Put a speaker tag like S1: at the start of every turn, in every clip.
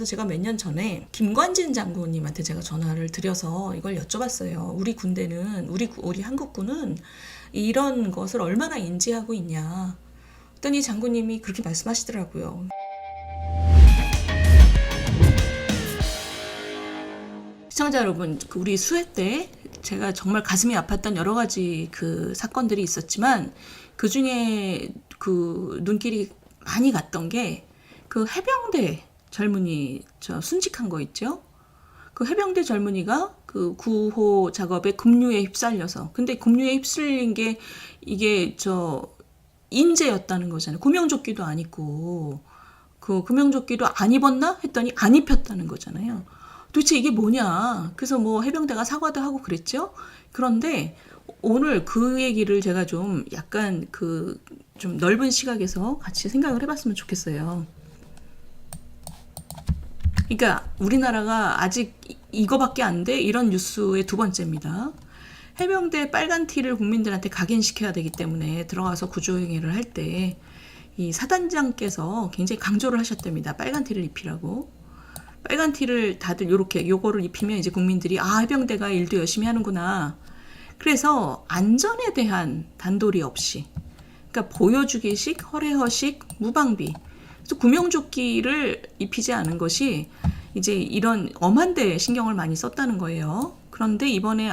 S1: 그래서 제가 몇 년 전에 김관진 장군님한테 제가 전화를 드려서 이걸 여쭤봤어요. 우리 군대는 우리 한국군은 이런 것을 얼마나 인지하고 있냐. 그랬더니 장군님이 그렇게 말씀하시더라고요. 시청자 여러분, 우리 수해 때 제가 정말 가슴이 아팠던 여러 가지 그 사건들이 있었지만 그 중에 그 눈길이 많이 갔던 게 그 해병대 젊은이 순직한 거 있죠? 그 해병대 젊은이가 그 구호 작업에 급류에 휩쓸려서, 근데 급류에 휩쓸린 게 이게 인재였다는 거잖아요. 구명조끼도 안 입고, 그 구명조끼도 안 입었나 했더니 안 입혔다는 거잖아요. 도대체 이게 뭐냐. 그래서 뭐 해병대가 사과도 하고 그랬죠. 그런데 오늘 그 얘기를 제가 좀 약간 좀 넓은 시각에서 같이 생각을 해봤으면 좋겠어요. 그러니까 우리나라가 아직 이거밖에 안 돼? 이런 뉴스의 두 번째입니다. 해병대 빨간 티를 국민들한테 각인시켜야 되기 때문에 들어가서 구조행위를 할 때 이 사단장께서 굉장히 강조를 하셨답니다. 빨간 티를 입히라고. 빨간 티를 다들 요거를 입히면 이제 국민들이 해병대가 일도 열심히 하는구나. 그래서 안전에 대한 단도리 없이, 그러니까 보여주기식, 허례허식, 무방비. 그래서 구명조끼를 입히지 않은 것이 이제 이런 엄한 데 신경을 많이 썼다는 거예요. 그런데 이번에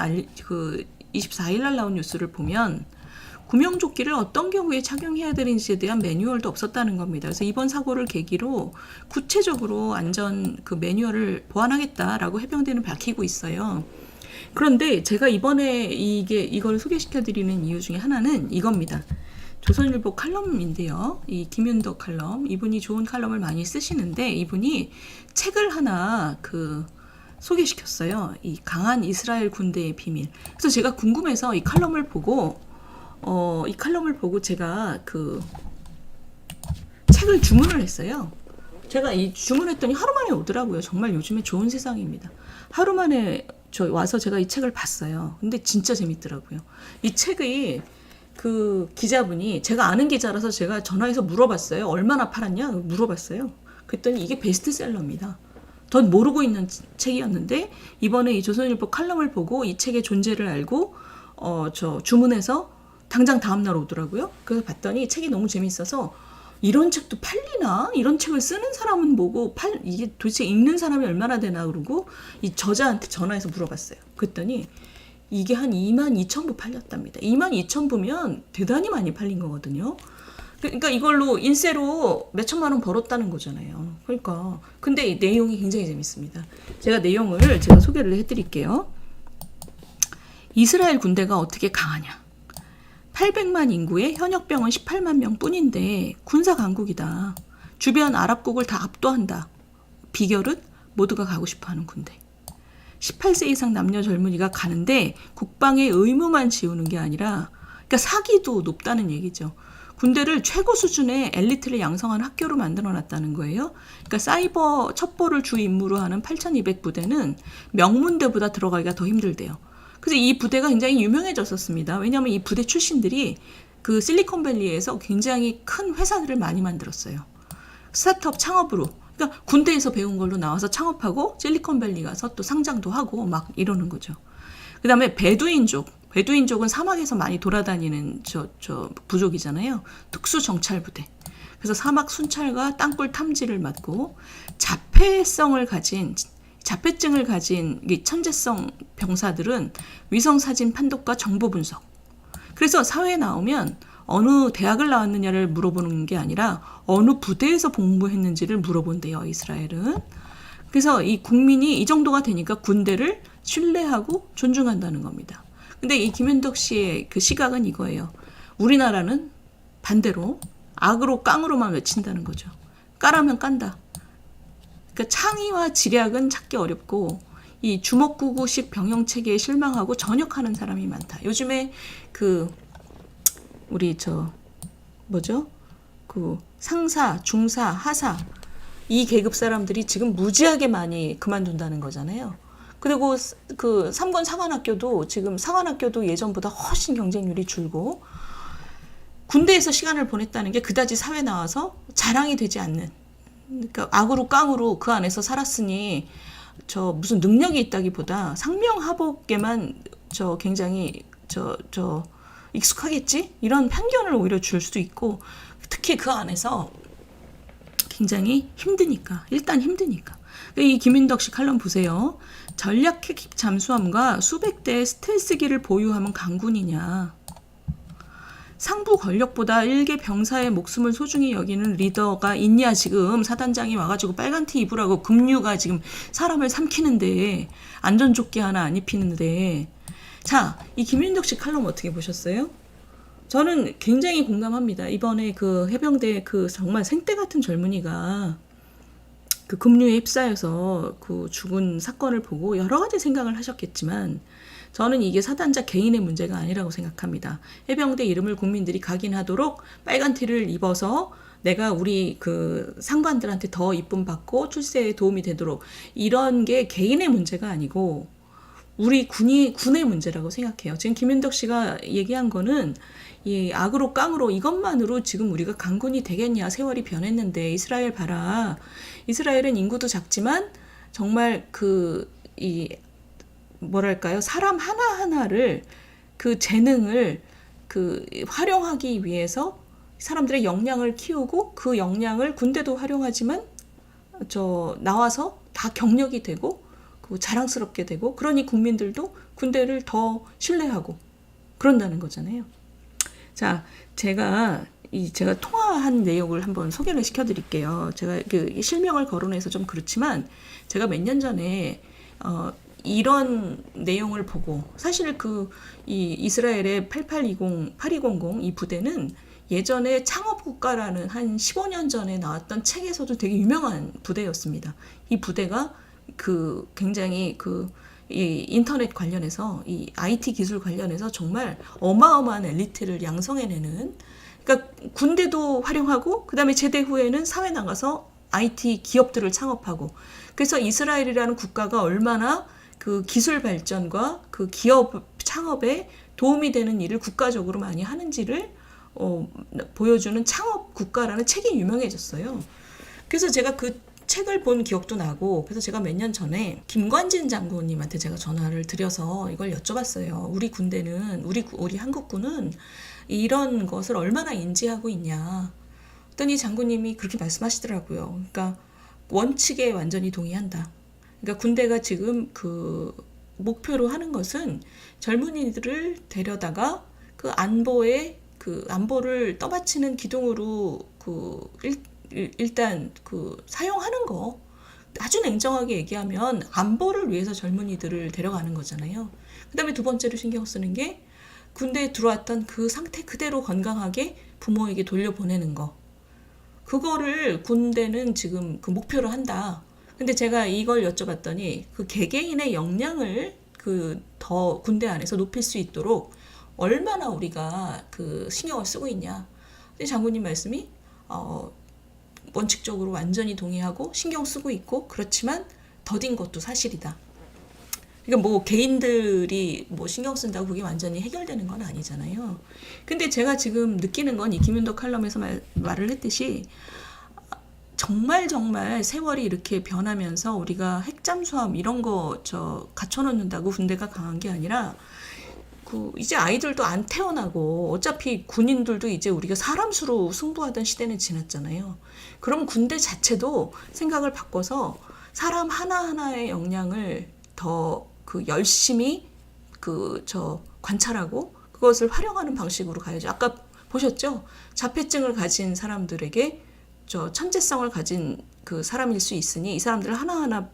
S1: 24일 날 나온 뉴스를 보면 구명조끼를 어떤 경우에 착용해야 되는지에 대한 매뉴얼도 없었다는 겁니다. 그래서 이번 사고를 계기로 구체적으로 안전 그 매뉴얼을 보완하겠다라고 해병대는 밝히고 있어요. 그런데 제가 이번에 이걸 소개시켜드리는 이유 중에 하나는 이겁니다. 조선일보 칼럼인데요. 이 김윤덕 칼럼, 이분이 좋은 칼럼을 많이 쓰시는데 이분이 책을 하나 소개시켰어요. 이 강한 이스라엘 군대의 비밀. 그래서 제가 궁금해서 이 칼럼을 보고 제가 책을 주문을 했어요. 제가 주문했더니 하루 만에 오더라고요. 정말 요즘에 좋은 세상입니다. 하루 만에 와서 제가 이 책을 봤어요. 근데 진짜 재밌더라고요. 이 책이 그 기자분이, 제가 아는 기자라서 제가 전화해서 물어봤어요. 얼마나 팔았냐? 물어봤어요. 그랬더니 이게 베스트셀러입니다. 전 모르고 있는 책이었는데 이번에 이 조선일보 칼럼을 보고 이 책의 존재를 알고 주문해서 당장 다음날 오더라고요. 그래서 봤더니 책이 너무 재밌어서 이런 책도 팔리나? 이런 책을 쓰는 사람은 뭐고 이게 도대체 읽는 사람이 얼마나 되나 그러고 이 저자한테 전화해서 물어봤어요. 그랬더니 이게 한 22,000부 팔렸답니다. 22,000부면 대단히 많이 팔린 거거든요. 그러니까 이걸로 인세로 몇 천만 원 벌었다는 거잖아요. 그러니까 근데 이 내용이 굉장히 재밌습니다. 제가 내용을 소개를 해드릴게요. 이스라엘 군대가 어떻게 강하냐. 800만 인구에 현역병은 18만 명 뿐인데 군사 강국이다. 주변 아랍국을 다 압도한다. 비결은 모두가 가고 싶어하는 군대. 18세 이상 남녀 젊은이가 가는데 국방의 의무만 지우는 게 아니라, 그러니까 사기도 높다는 얘기죠. 군대를 최고 수준의 엘리트를 양성한 학교로 만들어놨다는 거예요. 그러니까 사이버 첩보를 주 임무로 하는 8200부대는 명문대보다 들어가기가 더 힘들대요. 그래서 이 부대가 굉장히 유명해졌었습니다. 왜냐하면 이 부대 출신들이 그 실리콘밸리에서 굉장히 큰 회사들을 많이 만들었어요. 스타트업 창업으로. 그러니까 군대에서 배운 걸로 나와서 창업하고 실리콘밸리 가서 또 상장도 하고 막 이러는 거죠. 그 다음에 베두인족은 사막에서 많이 돌아다니는 부족이잖아요. 특수정찰부대. 그래서 사막 순찰과 땅굴 탐지를 맡고 자폐증을 가진 천재성 병사들은 위성사진 판독과 정보 분석. 그래서 사회에 나오면 어느 대학을 나왔느냐를 물어보는 게 아니라 어느 부대에서 복무했는지를 물어본대요, 이스라엘은. 그래서 이 국민이 이 정도가 되니까 군대를 신뢰하고 존중한다는 겁니다. 근데 이 김윤덕 씨의 그 시각은 이거예요. 우리나라는 반대로 악으로 깡으로만 외친다는 거죠. 까라면 깐다. 그러니까 창의와 지략은 찾기 어렵고 이 주먹구구식 병영체계에 실망하고 전역하는 사람이 많다. 요즘에 우리 상사, 중사, 하사 이 계급 사람들이 지금 무지하게 많이 그만둔다는 거잖아요. 그리고 그 3권 사관학교도 예전보다 훨씬 경쟁률이 줄고 군대에서 시간을 보냈다는 게 그다지 사회 나와서 자랑이 되지 않는 그러니까 악으로 깡으로 그 안에서 살았으니 저 무슨 능력이 있다기보다 상명하복에만 저 굉장히 저 익숙하겠지? 이런 편견을 오히려 줄 수도 있고, 특히 그 안에서 굉장히 힘드니까, 일단 힘드니까. 이 김윤덕 씨 칼럼 보세요. 전략 핵 잠수함과 수백 대의 스텔스기를 보유하면 강군이냐. 상부 권력보다 일개 병사의 목숨을 소중히 여기는 리더가 있냐. 지금 사단장이 와가지고 빨간 티 입으라고 급류가 지금 사람을 삼키는데, 안전조끼 하나 안 입히는데. 자, 이 김윤덕 씨 칼럼 어떻게 보셨어요? 저는 굉장히 공감합니다. 이번에 그 해병대 그 정말 생떼 같은 젊은이가 그 급류에 휩싸여서 그 죽은 사건을 보고 여러 가지 생각을 하셨겠지만, 저는 이게 사단자 개인의 문제가 아니라고 생각합니다. 해병대 이름을 국민들이 각인하도록 빨간 티를 입어서 내가 우리 그 상관들한테 더 이쁨 받고 출세에 도움이 되도록, 이런 게 개인의 문제가 아니고 우리 군의 문제라고 생각해요. 지금 김윤덕 씨가 얘기한 거는 이 악으로 깡으로 이것만으로 지금 우리가 강군이 되겠냐. 세월이 변했는데 이스라엘 봐라. 이스라엘은 인구도 작지만 정말 이 뭐랄까요, 사람 하나하나를 그 재능을 활용하기 위해서 사람들의 역량을 키우고, 그 역량을 군대도 활용하지만 나와서 다 경력이 되고 자랑스럽게 되고, 그러니 국민들도 군대를 더 신뢰하고 그런다는 거잖아요. 자, 제가 통화한 내용을 한번 소개를 시켜드릴게요. 제가 실명을 거론해서 좀 그렇지만, 제가 몇 년 전에 이런 내용을 보고, 사실 이 이스라엘의 8200 이 부대는 예전에 창업국가라는 한 15년 전에 나왔던 책에서도 되게 유명한 부대였습니다. 이 부대가 굉장히 이 인터넷 관련해서, 이 IT 기술 관련해서 정말 어마어마한 엘리트를 양성해내는, 그러니까 군대도 활용하고, 그 다음에 제대 후에는 사회 나가서 IT 기업들을 창업하고, 그래서 이스라엘이라는 국가가 얼마나 그 기술 발전과 그 기업 창업에 도움이 되는 일을 국가적으로 많이 하는지를 보여주는 창업 국가라는 책이 유명해졌어요. 그래서 제가 그 책을 본 기억도 나고, 그래서 제가 몇 년 전에 김관진 장군님한테 제가 전화를 드려서 이걸 여쭤봤어요. 우리 군대는, 우리 한국군은 이런 것을 얼마나 인지하고 있냐. 그랬더니 장군님이 그렇게 말씀하시더라고요. 그러니까 원칙에 완전히 동의한다. 그러니까 군대가 지금 목표로 하는 것은 젊은이들을 데려다가 안보를 떠받치는 기둥으로 일단 사용하는 거. 아주 냉정하게 얘기하면 안보를 위해서 젊은이들을 데려가는 거잖아요. 그 다음에 두 번째로 신경 쓰는 게 군대에 들어왔던 그 상태 그대로 건강하게 부모에게 돌려보내는 거. 그거를 군대는 지금 목표로 한다. 근데 제가 이걸 여쭤봤더니 개개인의 역량을 더 군대 안에서 높일 수 있도록 얼마나 우리가 신경을 쓰고 있냐. 근데 장군님 말씀이 원칙적으로 완전히 동의하고 신경 쓰고 있고, 그렇지만 더딘 것도 사실이다. 그러니까 개인들이 신경 쓴다고 그게 완전히 해결되는 건 아니잖아요. 근데 제가 지금 느끼는 건 이 김윤덕 칼럼에서 말을 했듯이, 정말 세월이 이렇게 변하면서 우리가 핵잠수함 이런 거 갖춰놓는다고 군대가 강한 게 아니라, 이제 아이들도 안 태어나고, 어차피 군인들도 이제 우리가 사람 수로 승부하던 시대는 지났잖아요. 그럼 군대 자체도 생각을 바꿔서 사람 하나하나의 역량을 더 열심히 관찰하고 그것을 활용하는 방식으로 가야죠. 아까 보셨죠? 자폐증을 가진 사람들에게 천재성을 가진 사람일 수 있으니 이 사람들을 하나하나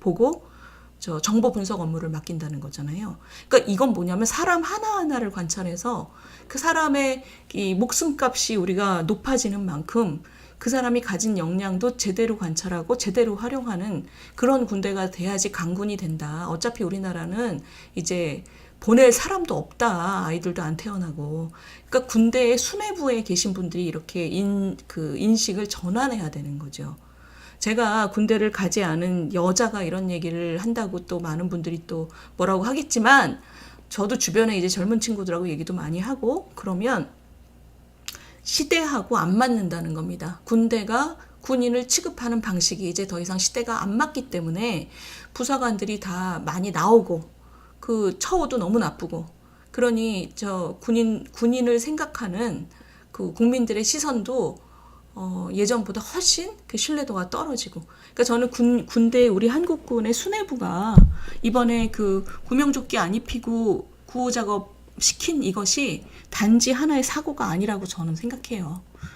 S1: 보고 정보 분석 업무를 맡긴다는 거잖아요. 그러니까 이건 뭐냐면, 사람 하나하나를 관찰해서 그 사람의 이 목숨값이 우리가 높아지는 만큼 그 사람이 가진 역량도 제대로 관찰하고 제대로 활용하는 그런 군대가 돼야지 강군이 된다. 어차피 우리나라는 이제 보낼 사람도 없다. 아이들도 안 태어나고. 그러니까 군대의 수뇌부에 계신 분들이 이렇게 인식을 전환해야 되는 거죠. 제가 군대를 가지 않은 여자가 이런 얘기를 한다고 또 많은 분들이 또 뭐라고 하겠지만, 저도 주변에 이제 젊은 친구들하고 얘기도 많이 하고, 그러면 시대하고 안 맞는다는 겁니다. 군대가 군인을 취급하는 방식이 이제 더 이상 시대가 안 맞기 때문에 부사관들이 다 많이 나오고 그 처우도 너무 나쁘고 그러니 저 군인을 생각하는 그 국민들의 시선도 예전보다 훨씬 그 신뢰도가 떨어지고 그러니까 저는 군대 우리 한국군의 수뇌부가 이번에 그 구명조끼 안 입히고 구호 작업 시킨 이것이 단지 하나의 사고가 아니라고 저는 생각해요.